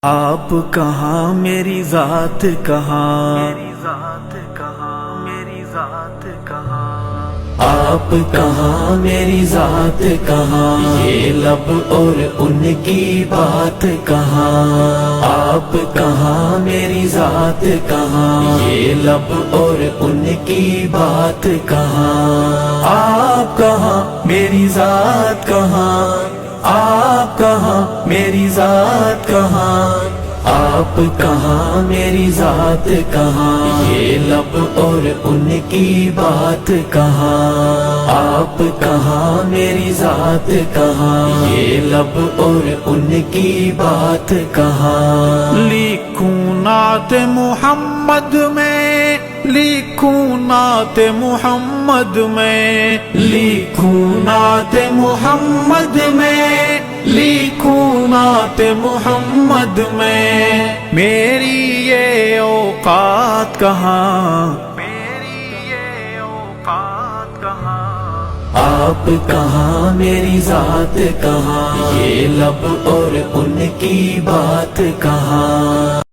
آپ کہاں میری ذات کہاں، میری ذات کہاں، میری ذات کہاں، آپ کہاں میری ذات کہاں، یہ لب اور ان کی بات کہاں، آپ کہاں میری ذات کہاں، یہ لب اور ان کی بات کہاں، آپ کہاں میری ذات کہاں، آپ کہاں میری ذات کہاں، آپ کہاں میری ذات کہاں، یہ لب اور ان کی بات کہاں، آپ کہاں میری ذات کہاں، یہ لب اور ان کی بات کہاں، لکھوں نعت محمد میں، لکھوں نعت محمد میں، لکھوں نعت محمد میں، لکھوں نعت محمد میں، میری یہ اوقات کہاں، میری یہ اوقات کہاں، آپ کہاں میری ذات کہاں، یہ لب اور ان کی بات کہاں۔